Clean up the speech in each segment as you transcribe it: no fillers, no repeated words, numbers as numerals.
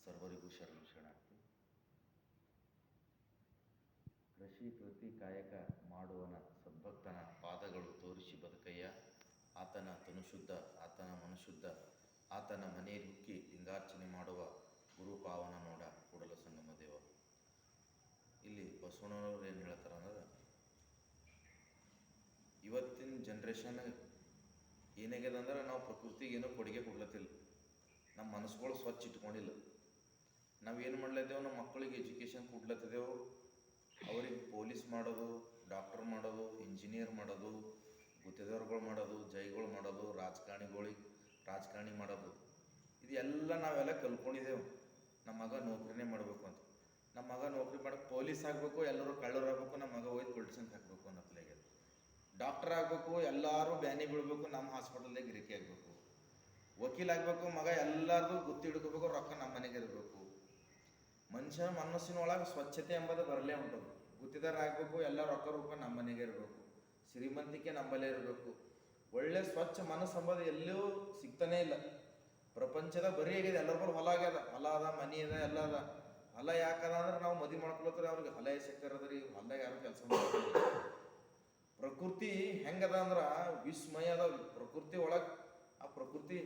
ಸರ್ವರಿಗೂ ಶರಣಾರ್ಥಿ. ಕೃಷಿ ಕೃತಿ ಕಾಯಕ ಮಾಡುವನ ಸದ್ಭಕ್ತನ ಪಾದಗಳು ತೋರಿಸಿ ಬದುಕಯ್ಯ. ಆತನ ತನುಶುದ್ಧ, ಆತನ ಮನಶುದ್ಧ, ಆತನ ಮನೆಯಲ್ಲಿ ಹುಕ್ಕಿ ಲಿಂಗಾರ್ಚನೆ ಮಾಡುವ ಗುರು ಪಾವನ ನೋಡ ಕೂಡಲ ಸಂಗಮ ದೇವ. ಇಲ್ಲಿ ಬಸವಣ್ಣನವ್ರು ಏನು ಹೇಳ್ತಾರೆ ಅಂದ್ರೆ, ಇವತ್ತಿನ ಜನ್ರೇಷನ್ ಏನಾಗ್ಯದ ಅಂದ್ರೆ ನಾವು ಪ್ರಕೃತಿಗೆ ಏನೋ ಕೊಡುಗೆ ಕೊಡ್ಲತ್ತಿಲ್ಲ, ನಮ್ಮ ಮನಸ್ಸುಗಳು ಸ್ವಚ್ಛ ಇಟ್ಕೊಂಡಿಲ್ಲ. ನಾವೇನು ಮಾಡ್ಲತ್ತೇವೆ, ನಮ್ಮ ಮಕ್ಕಳಿಗೆ ಎಜುಕೇಷನ್ ಕೊಡ್ಲತ್ತಿದ್ದೆವು, ಅವ್ರಿಗೆ ಪೊಲೀಸ್ ಮಾಡೋದು, ಡಾಕ್ಟರ್ ಮಾಡೋದು, ಇಂಜಿನಿಯರ್ ಮಾಡೋದು, ಗುತ್ತಿಗೆದಾರಗಳು ಮಾಡೋದು, ಜೈಗಳು ಮಾಡೋದು, ರಾಜಕಾರಣಿ ಮಾಡೋದು, ಇದೆಲ್ಲ ನಾವೆಲ್ಲ ಕಲ್ತ್ಕೊಂಡಿದ್ದೆವು. ನಮ್ಮ ಮಗ ನೌಕರಿನೇ ಮಾಡಬೇಕು ಅಂತ, ನಮ್ಮ ಮಗ ನೌಕರಿ ಮಾಡೋಕ್ಕೆ ಪೊಲೀಸ್ ಆಗಬೇಕು, ಎಲ್ಲರೂ ಕಳ್ಳರು ಆಗಬೇಕು, ನಮ್ಮ ಮಗ ಹೋಗಿ ಪೊಲಿಟಿಷನ್ಗೆ ಹಾಕಬೇಕು ಅನ್ನತ್ಲಾಗೆ. ಡಾಕ್ಟರ್ ಆಗಬೇಕು, ಎಲ್ಲರೂ ಬ್ಯಾನಿ ಬೀಳಬೇಕು, ನಮ್ಮ ಹಾಸ್ಪಿಟಲ್ದಾಗ ಗಿರಿಕಿ ಆಗಬೇಕು. ವಕೀಲ್ ಆಗಬೇಕು, ಮಗ ಎಲ್ಲರಿಗೂ ಗುತ್ತಿ ಹಿಡ್ಕೋಬೇಕು, ರೊಕ್ಕ ನಮ್ಮ ಮನೆಗೆ ಇರಬೇಕು. ಮನುಷ್ಯ ಮನಸ್ಸಿನೊಳಗೆ ಸ್ವಚ್ಛತೆ ಎಂಬುದು ಬರಲೇ ಉಂಟು. ಗುತ್ತಿದಾರ ಆಗಬೇಕು, ಎಲ್ಲ ರೊಕ್ಕ ರೂಪ ನಮ್ಮ ಮನೆಗೆ ಇರಬೇಕು, ಶ್ರೀಮಂತಿಕೆ ನಮ್ಮಲ್ಲೇ ಇರಬೇಕು. ಒಳ್ಳೆ ಸ್ವಚ್ಛ ಮನಸ್ಸು ಎಂಬುದು ಎಲ್ಲೂ ಸಿಗ್ತಾನೇ ಇಲ್ಲ. ಪ್ರಪಂಚದ ಬರೀ ಆಗಿದೆ, ಎಲ್ಲರಿಗೂ ಹೊಲ ಆಗ್ಯದ, ಹೊಲ ಅದ, ಮನಿ ಅದ, ಎಲ್ಲ ಅದ. ಹೊಲ ಯಾಕದ ಅಂದ್ರೆ ನಾವು ಮದುವೆ ಮಾಡ್ಕೊಳತ್ತಾರೆ, ಅವ್ರಿಗೆ ಹೊಲ ಸಿಕ್ಕಾರದ್ರಿ, ಹೊಲದಾಗ ಯಾರು ಕೆಲಸ ಮಾಡ್ತಾರೆ. ಪ್ರಕೃತಿ ಹೆಂಗದ ಅಂದ್ರೆ ವಿಸ್ಮಯ ಅದ. ಪ್ರಕೃತಿ ಒಳಗೆ ಆ ಪ್ರಕೃತಿ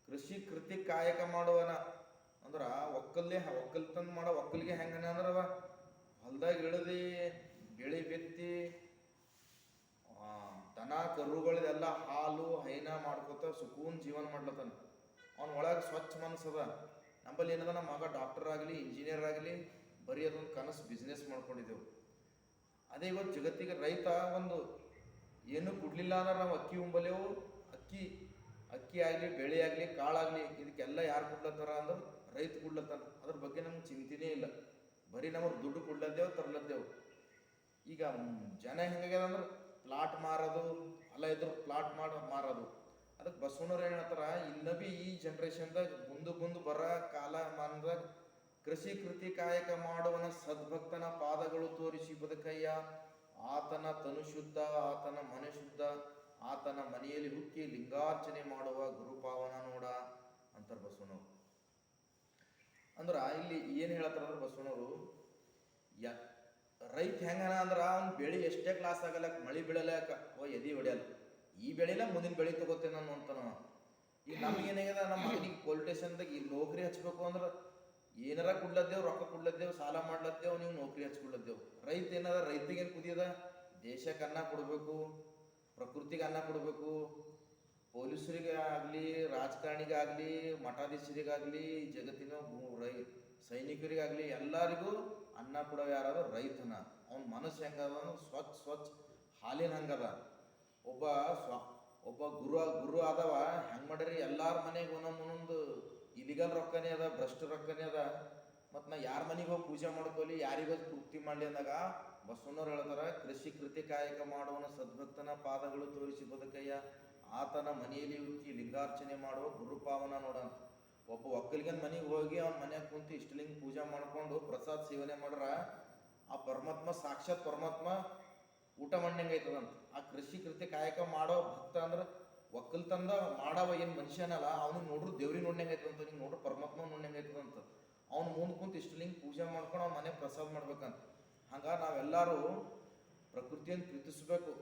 ಕೃಷಿ ಕೃತಿ ಕಾಯಕ ಮಾಡುವನ ಅಂದ್ರೆ ಒಕ್ಕಲ್ತನ ಮಾಡೋ ಒಕ್ಕಲಿಗೆ ಹೆಂಗನ ಅಂದ್ರೆ ಹೊಲ್ದಾಗ ಇಳಿದು ಬೆಳಿ ಬಿತ್ತಿ ದನ ಕರುಗಳದೆಲ್ಲ ಹಾಲು ಹೈನ ಮಾಡ್ಕೊತ ಸುಕೂನ್ ಜೀವನ ಮಾಡ್ಲತ್ತಾನ. ಅವ್ನ ಒಳಗೆ ಸ್ವಚ್ಛ ಮನಸ್ಸದ. ನಮ್ಮಲ್ಲಿ ಏನದ, ನಮ್ಮ ಮಗ ಡಾಕ್ಟರ್ ಆಗಲಿ, ಇಂಜಿನಿಯರ್ ಆಗಲಿ, ಬರೀ ಅದೊಂದು ಕನಸು ಬಿಸ್ನೆಸ್ ಮಾಡ್ಕೊಂಡಿದ್ದೆವು. ಅದೇ ಇವತ್ತು ಜಗತ್ತಿಗೆ ರೈತ ಒಂದು ಏನು ಕೊಡಲಿಲ್ಲ ಅಂದ್ರೆ ನಾವು ಅಕ್ಕಿ ಉಂಬಲೆವು. ಅಕ್ಕಿ ಆಗಲಿ, ಬೆಳೆ ಆಗಲಿ, ಕಾಳಾಗಲಿ, ಇದಕ್ಕೆಲ್ಲ ಯಾರು ಕೊಡ್ಲತ್ತಾರ ಅಂದ್ರೆ ರೈತ ಕೊಡ್ಲತ್ತಾನ. ಅದ್ರ ಬಗ್ಗೆ ನಮ್ಗೆ ಚಿಂತೆನೇ ಇಲ್ಲ. ಬರೀ ನಮಗೆ ದುಡ್ಡು ಕೊಡ್ಲತ್ತೇವು, ತರ್ಲತ್ತೇವು. ಈಗ ಜನ ಹೆಂಗಾಗ್ಯದ ಅಂದ್ರೆ ಪ್ಲಾಟ್ ಮಾರೋದು, ಅಲ್ಲ ಇದ್ರ ಪ್ಲಾಟ್ ಮಾರೋದು. ಅದಕ್ಕೆ ಬಸವಣ್ಣವ್ರು ಏನು ಹೇಳ್ತಾರ, ಇನ್ನಬಿ ಈ ಜನ್ರೇಷನ್ದಾಗ ಮುಂದೆ ಬರೋ ಕಾಲಮಾನದಾಗ ಕೃಷಿ ಕೃತಿ ಕಾಯಕ ಮಾಡುವನ ಸದ್ಭಕ್ತನ ಪಾದಗಳು ತೋರಿಸಿ ಬದುಕಯ್ಯ. ಆತನ ತನುಶುದ್ಧ, ಆತನ ಮನಶುದ್ಧ, ಆತನ ಮನೆಯಲ್ಲಿ ಹುಕ್ಕಿ ಲಿಂಗಾರ್ಚನೆ ಮಾಡುವ ಗುರುಪಾವನ ನೋಡ ಅಂತಾರೆ ಬಸವಣ್ಣವ್ರು. ಅಂದ್ರೆ ಇಲ್ಲಿ ಏನು ಹೇಳ್ತಾರಂದ್ರೆ ಬಸವಣ್ಣವರು, ರೈತ ಹೆಂಗನ ಅಂದ್ರೆ ಅವ್ನ ಬೆಳೆ ಎಷ್ಟೇ ಕ್ಲಾಸ್ ಆಗಲ್ಲ, ಮಳೆ ಬೀಳಲಾಕ ಎದಿ ಹೊಡೆಯಲ್ಲ, ಈ ಬೆಳೆಲ್ಲ ಮುಂದಿನ ಬೆಳೆ ತಗೋತೇನೆ ನಾನು ಅಂತಾನ. ಈಗ ನಮ್ಗೇನಾಗ್ಯದ, ನಮ್ಮ ಮಗನಿಗೆ ಪೊಲಿಟಿಷನ್ದಾಗ ಈ ನೌಕರಿ ಹಚ್ಬೇಕು ಅಂದ್ರೆ ಏನಾರ ಕೊಡ್ಲತ್ತೇವು, ರೊಕ್ಕ ಕೊಡ್ಲತ್ತೇವು, ಸಾಲ ಮಾಡ್ಲತ್ತೇವು, ನೀವು ನೌಕರಿ ಹಚ್ಕೊಡ್ಲತ್ತೇವು. ರೈತ ಏನದ, ರೈತಿಗೇನು ಕುದಿಯದ, ದೇಶಕ್ಕೆ ಅನ್ನ ಕೊಡಬೇಕು, ಪ್ರಕೃತಿಗೆ ಅನ್ನ ಕೊಡಬೇಕು, ಪೊಲೀಸರಿಗೆ ಆಗಲಿ, ರಾಜಕಾರಣಿಗಾಗಲಿ, ಮಠಾಧೀಶರಿಗಾಗಲಿ, ಜಗತ್ತಿನ ಸೈನಿಕರಿಗಾಗಲಿ ಎಲ್ಲರಿಗೂ ಅನ್ನ ಕೊಡೋ ಯಾರಾದ್ರೂ ರೈತನ. ಅವನ ಮನಸ್ಸು ಹೆಂಗದ, ಸ್ವಚ್ಛ ಹಾಲಿನ ಹಂಗದ. ಒಬ್ಬ ಗುರು ಆದವ ಹೆಂಗೆ ಮಾಡ್ರಿ, ಎಲ್ಲಾರ ಮನೆಗೆ ಒಂದೊಂದು ಇಲಿಗಲ್ ರೊಕ್ಕನೇ ಅದ, ಭ್ರಷ್ಟ ರೊಕ್ಕನೇ ಅದ. ಮತ್ತು ನಾ ಯಾರ ಮನೆಗೆ ಹೋಗಿ ಪೂಜೆ ಮಾಡ್ಕೊಲಿ, ಯಾರಿಗೋಗಿ ತೃಪ್ತಿ ಮಾಡಲಿ ಅಂದಾಗ ಬಸವಣ್ಣವ್ರು ಹೇಳ್ತಾರೆ, ಕೃಷಿ ಕೃತಿ ಕಾಯಕ ಮಾಡುವನ ಸದ್ಭಕ್ತನ ಪಾದಗಳು ತೋರಿಸಿ ಬದುಕಯ್ಯ. ಆತನ ಮನೆಯಲ್ಲಿ ಹುಕ್ಕಿ ಲಿಂಗಾರ್ಚನೆ ಮಾಡುವ ಗುರುಪಾವನ ನೋಡೋಣ. ಒಬ್ಬ ಒಕ್ಕಲಿಗನ ಮನೆಗೆ ಹೋಗಿ ಅವ್ನ ಮನೆಯಾಗ ಕುಂತು ಇಷ್ಟಲಿಂಗ ಪೂಜೆ ಮಾಡ್ಕೊಂಡು ಪ್ರಸಾದ ಸೇವನೆ ಮಾಡ್ರ ಆ ಪರಮಾತ್ಮ, ಸಾಕ್ಷಾತ್ ಪರಮಾತ್ಮ ಊಟ ಮಾಡ್ದಂಗೆ ಆಯ್ತದಂತ. ಆ ಕೃಷಿ ಕೃತಿ ಕಾಯಕ ಮಾಡೋ ಭಕ್ತ ಅಂದ್ರೆ ಒಕ್ಕಲ್ತಂದ ಮಾಡವ ಏನು ಮನುಷ್ಯನಲ್ಲ, ಅವ್ನಿಗೆ ನೋಡ್ರು ದೇವ್ರಿಗೆ ನೋಡ್ದಂಗೆ ಆಯ್ತದಂತ, ನಿಂಗೆ ನೋಡ್ರು ಪರಮಾತ್ಮ ನೋಡ್ದಂಗೆ ಆಯ್ತದಂತ. ಅವ್ನು ಮುಂದೆ ಕುಂತು ಇಷ್ಟಲಿಂಗ ಪೂಜೆ ಮಾಡ್ಕೊಂಡು ಅವ್ನ ಮನೆ ಪ್ರಸಾದ ಮಾಡ್ಬೇಕಂತ. ಹಂಗ ನಾವೆಲ್ಲರೂ ಪ್ರಕೃತಿಯನ್ನು ಪ್ರೀತಿಸ್ಬೇಕು.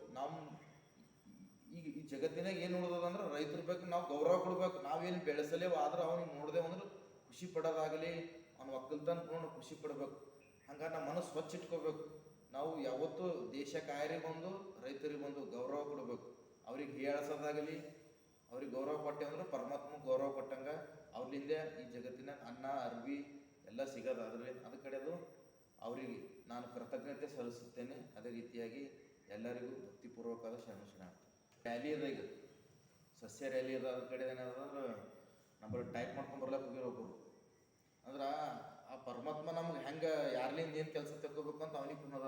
ಈಗ ಈ ಜಗತ್ತಿನಾಗ ಏನು ಉಳಿದದಂದ್ರೆ ರೈತರು ಬೇಕು, ನಾವು ಗೌರವ ಕೊಡ್ಬೇಕು. ನಾವೇನು ಬೆಳೆಸಲೇವು, ಆದ್ರೆ ಅವ್ನಿಗೆ ನೋಡ್ದೇವು ಅಂದ್ರೆ ಖುಷಿ ಪಡೋದಾಗಲಿ, ಅವ್ನ ಒಕ್ಕಲ್ತನ ನೋಡಿ ಖುಷಿ ಪಡ್ಬೇಕು. ಹಂಗ ನಮ್ಮ ಮನಸ್ಸು ಸ್ವಚ್ಛ ಇಟ್ಕೋಬೇಕು. ನಾವು ಯಾವತ್ತೂ ದೇಶ ಕಾಯರಿಗೆ ಬಂದು ರೈತರಿಗೆ ಬಂದು ಗೌರವ ಕೊಡಬೇಕು. ಅವ್ರಿಗೆ ಹೀಯಾಳ್ಸೋದಾಗಲಿ, ಅವ್ರಿಗೆ ಗೌರವ ಕೊಟ್ಟೆ ಅಂದ್ರೆ ಪರಮಾತ್ಮ ಗೌರವ ಕೊಟ್ಟಂಗೆ ಅವ್ರಲಿಂದ ಈ ಜಗತ್ತಿನ ಅನ್ನ ಅರ್ವಿ ಎಲ್ಲ ಸಿಗೋದಾದ್ರೆ ಅದ ಕಡೆದು ಅವರಿಗೆ ನಾನು ಕೃತಜ್ಞತೆ ಸಲ್ಲಿಸುತ್ತೇನೆ. ಅದೇ ರೀತಿಯಾಗಿ ಎಲ್ಲರಿಗೂ ಭಕ್ತಿಪೂರ್ವಕವಾದ ಶರಣ. ರ್ಯಾಲಿ ಅದ, ಈಗ ಸಸ್ಯ ರ್ಯಾಲಿ ಅದ. ಅದ್ರ ಕಡೆ ಏನಾದ್ರೆ ನಮ್ಮಲ್ಲಿ ಟೈಪ್ ಮಾಡ್ಕೊಂಡು ಬರ್ಲಕ್ಕೆ ಹೋಗಿರೋರು ಅಂದ್ರೆ ಆ ಪರಮಾತ್ಮ ನಮ್ಗೆ ಹೆಂಗೆ ಯಾರ್ಲಿಂದ ಏನು ಕೆಲಸ ತೆಕ್ಕೋಬೇಕು ಅಂತ ಅವನಿಗೆ ಕುನ್ನದ.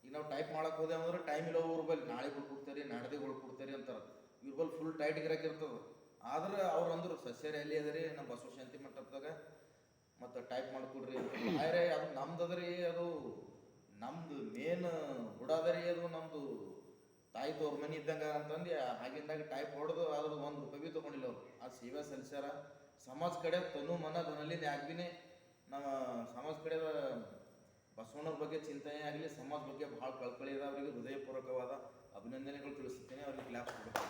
ಈಗ ನಾವು ಟೈಪ್ ಮಾಡಕ್ಕೆ ಹೋದೆ ಅಂದ್ರೆ ಟೈಮ್ ಇಲ್ಲ, ಊರು ಬಲ್ಲಿ ನಾಳೆ ಕೊಡ್ತೀರಿ, ನಾಡ್ದೇ ಕೊಡ್ತೀರಿ ಅಂತಾರೆ. ಇವ್ರ ಬಲ್ಲಿ ಫುಲ್ ಟೈಟ್ ಗಿರಾಕಿರ್ತದೆ. ಆದ್ರೆ ಅವ್ರು ಅಂದರು ಸಸ್ಯ ರ್ಯಾಲಿ ಅದ ರೀ ನಮ್ಮ ಬಸವಶಾಂತಿ ಮಂಟಪದಾಗ, ಮತ್ತು ಟೈಪ್ ಮಾಡಿಕೊಡ್ರಿ ಅಂತ. ಆದ್ರೆ ಅದು ನಮ್ದು ಅದ್ರಿ, ಅದು ನಮ್ದು ಮೇನ್ ಬುಡಾದರಿ, ಅದು ನಮ್ಮದು ತಾಯಿ ತೋರ್ ಮನೆ ಇದ್ದಂಗೆ ಅಂತಂದು ಆಗಿಂದಾಗ ಟೈಪ್ ಹೊಡೆದು ಅದ್ರದ್ದು ₹1 ತೊಗೊಂಡಿಲ್ಲ ಅವ್ರು. ಆ ಸೇವೆ ಸಲ್ಲಿಸ್ಯಾರ. ಸಮಾಜ ಕಡೆ ತನು ಮನ ಧನಲ್ಲಿ ಯಾಕೆ ನಮ್ಮ ಸಮಾಜ ಕಡೆದ ಬಸವಣ್ಣವ್ರ ಬಗ್ಗೆ ಚಿಂತನೆ ಆಗಲಿ, ಸಮಾಜ ಬಗ್ಗೆ ಭಾಳ ಕಳ್ಕಳಿ ಅದ. ಅವರಿಗೆ ಹೃದಯಪೂರ್ವಕವಾದ ಅಭಿನಂದನೆಗಳು ತಿಳಿಸುತ್ತೇನೆ. ಅವ್ರಿಗೆ ಕ್ಲಾಪ್ ಕೊಡ್ಬೇಕು.